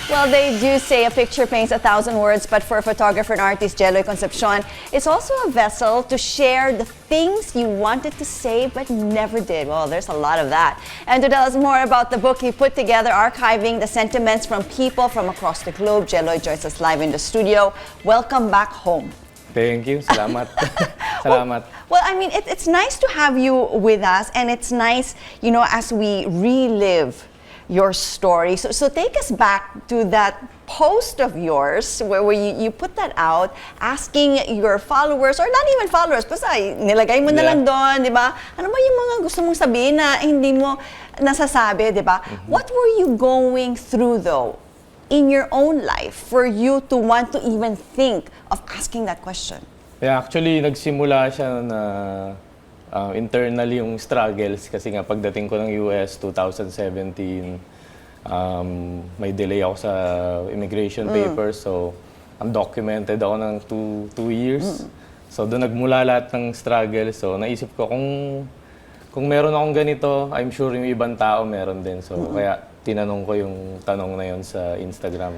Well, they do say a picture paints 1,000 words, but for a photographer and artist, Geloy Concepcion, it's also a vessel to share the things you wanted to say but never did. Well, there's a lot of that. And to tell us more about the book he put together, archiving the sentiments from people from across the globe, Geloy joins us live in the studio. Welcome back home. Thank you. Salamat. Salamat. Well, I mean, it's nice to have you with us, and it's nice, you know, as we relive your story. So take us back to that post of yours where you put that out asking your followers, or not even followers, basta nilagay mo na lang doon, di ba? Ano ba yung mga gusto mong sabihin na hindi mo nasasabi, di ba? What were you going through though in your own life for you to want to even think of asking that question? Yeah, actually, nagsimula siya na internally yung struggles kasi nga pagdating ko ng US 2017, may delay ako sa immigration papers, so undocumented ako ng two years. So doon nagmula lahat ng struggle. So naisip ko kung meron akong ganito, I'm sure yung ibang tao meron din. So kaya tinanong ko yung tanong na yon sa Instagram.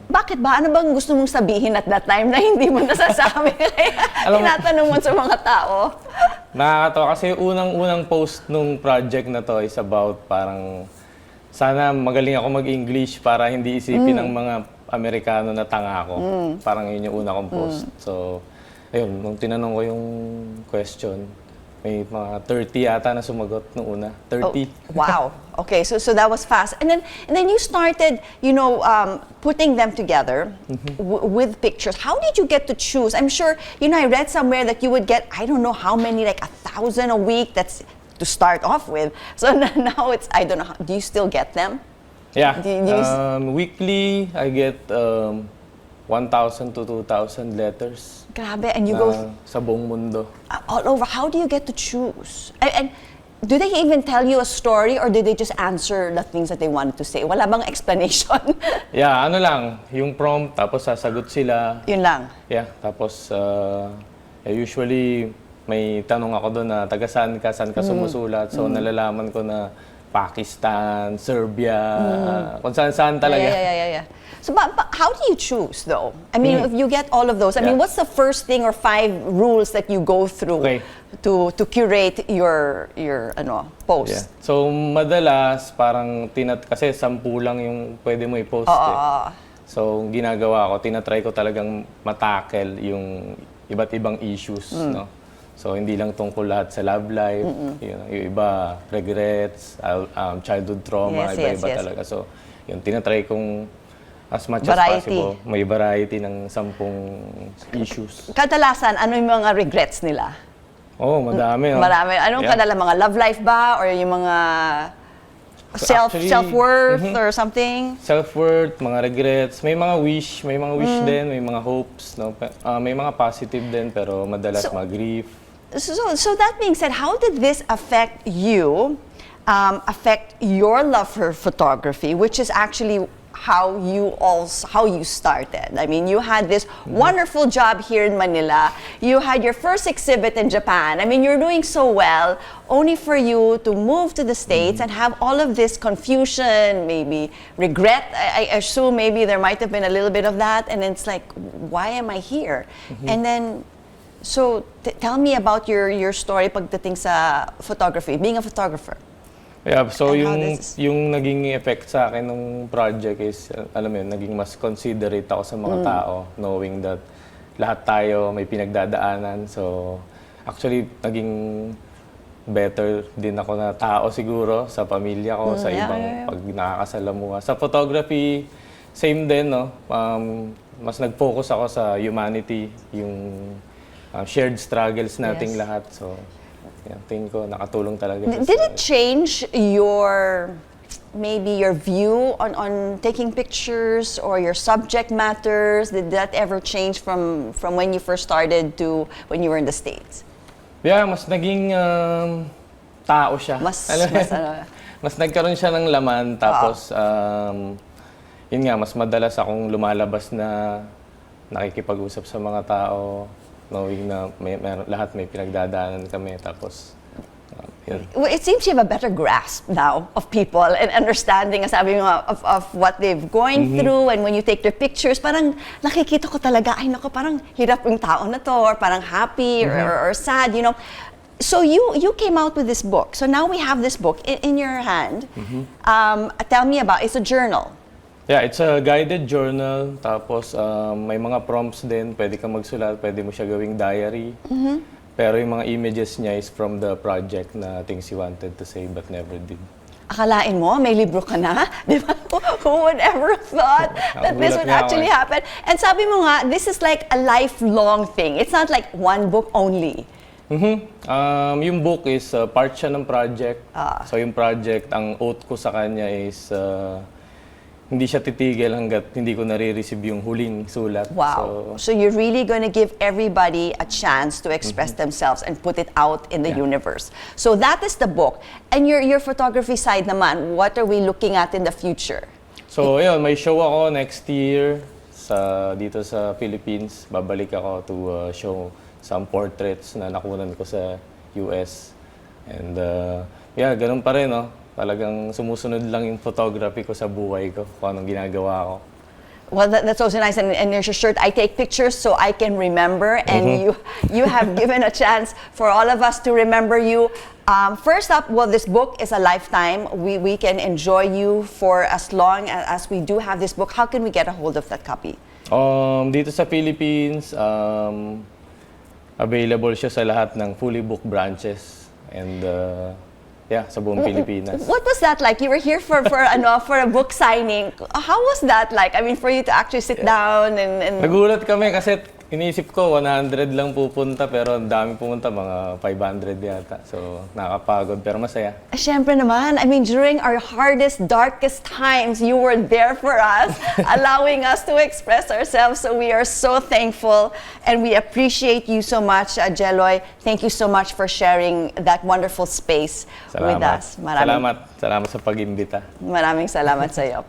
Bakit ba? Ano bang gusto mong sabihin at that time na hindi mo nasasabi? Kaya tinatanong mo sa mga tao. Nakakatawa kasi unang post nung project na to is about parang sana magaling ako mag-English para hindi isipin ng mga Amerikano na tanga ako. Parang yun yung una kong post. So, ayun, nung tinanong ko yung question, may mga 30 yata na sumagot nung una. 30. Oh, wow. Okay, so that was fast. And then you started, you know, putting them together with pictures. How did you get to choose? I'm sure, you know, I read somewhere that you would get, I don't know how many, like 1,000 a week. That's to start off with. So now it's, I don't know, do you still get them? Yeah. Weekly, I get 1,000 to 2,000 letters. Grabe, and you go sa buong mundo. All over. How do you get to choose? And do they even tell you a story, or did they just answer the things that they wanted to say? Wala bang explanation? Yeah, ano lang, yung prompt, tapos sasagot sila. Yun lang. Yeah, tapos usually may tanong ako doon na taga saan ka sumusulat. So nalalaman ko na Pakistan, Serbia, kung saan-saan talaga. Yeah. So, but how do you choose, though? I mean, if you get all of those, I mean, what's the first thing or 5 rules that you go through to curate your post? Yeah. So, madalas, parang kasi 10 lang yung pwede mo i-post So, ginagawa ko, tinatry ko talagang matakel yung iba't ibang issues, no? So, hindi lang tungkol lahat sa love life, yung iba, regrets, childhood trauma, iba-iba talaga. So, yun, tinatry kong as much as possible, may variety ng 10 issues. Kadalasan, ano yung mga regrets nila? Oh, madami. Marami. Anong kadalasan? Mga love life ba? Or yung mga self-worth or something? Self-worth, mga regrets. May mga wish din, may mga hopes. No? May mga positive din, pero madalas mga grief. So that being said, how did this affect you, affect your love for photography, which is actually how you started? I mean, you had this wonderful job here in Manila. You had your first exhibit in Japan. I mean, you're doing so well, only for you to move to the States and have all of this confusion, maybe regret. I assume maybe there might have been a little bit of that, and it's like, why am I here? And then, so tell me about your story pagdating sa photography, being a photographer. Yeah, so yung naging effect sa akin ng project is, alam mo yun, naging mas considerate ako sa mga tao, knowing that lahat tayo may pinagdadaanan. So, actually, naging better din ako na tao siguro sa pamilya ko, sa ibang pag nakakasalamuha. Sa photography, same din, no? Mas nag-focus ako sa humanity, yung shared struggles nating lahat. So, yeah, tingin ko nakatulong talaga. Did it change maybe your view on taking pictures or your subject matters? Did that ever change from when you first started to when you were in the States? Yeah, mas naging tao siya. Mas nagkaroon sisa ng laman, tapos yun nga, mas madalas akong lumalabas na nakikipag-usap sa mga tao, knowing na lahat may pinagdadaanan kami, tapos Yun. Well, it seems you have a better grasp now of people and understanding, sabi mo, of what they've going through, and when you take their pictures, parang nakikita ko talaga, ay nako, parang hirap yung tao na to, or parang happy or sad, you know. So you came out with this book. So now we have this book in your hand. Tell me about, it's a journal. Yeah, it's a guided journal. Tapos may mga prompts din. Pwede kang magsulat, pwede mo siya gawing diary. Pero yung mga images niya is from the project na things you wanted to say but never did. Akalain mo, may libro ka na? Di ba? Who would ever thought that this would actually happen? And sabi mo nga, this is like a lifelong thing. It's not like one book only. Yung book is part siya ng project. So yung project, ang oath ko sa kanya is hindi siya titigil hanggat hindi ko nare-receive yung huling sulat. Wow. So you're really going to give everybody a chance to express themselves and put it out in the universe. So that is the book. And your photography side naman, what are we looking at in the future? So yun, may show ako next year dito sa Philippines. Babalik ako to show some portraits na nakunan ko sa US. And yeah, ganun pa rin, no? Talagang sumusunod lang yung photography ko sa buhay ko, kung anong ginagawa ko. Well, that's also nice. And your shirt, I take pictures so I can remember. And you have given a chance for all of us to remember you. First up, well, this book is a lifetime. We can enjoy you for as long as we do have this book. How can we get a hold of that copy? Dito sa Philippines, available siya sa lahat ng fully booked branches. And yeah, sa buong Pilipinas. What was that like? You were here for a book signing. How was that like? I mean, for you to actually sit down and... Nagulat kami kasi iniisip ko 100 lang pupunta pero ang dami pumunta, mga 500 yata. So, nakakapagod pero masaya. Siyempre naman, I mean, during our hardest, darkest times, you were there for us, allowing us to express ourselves. So we are so thankful and we appreciate you so much, Geloy. Thank you so much for sharing that wonderful space with us. Salamat sa pag-imbita. Maraming salamat sa iyo.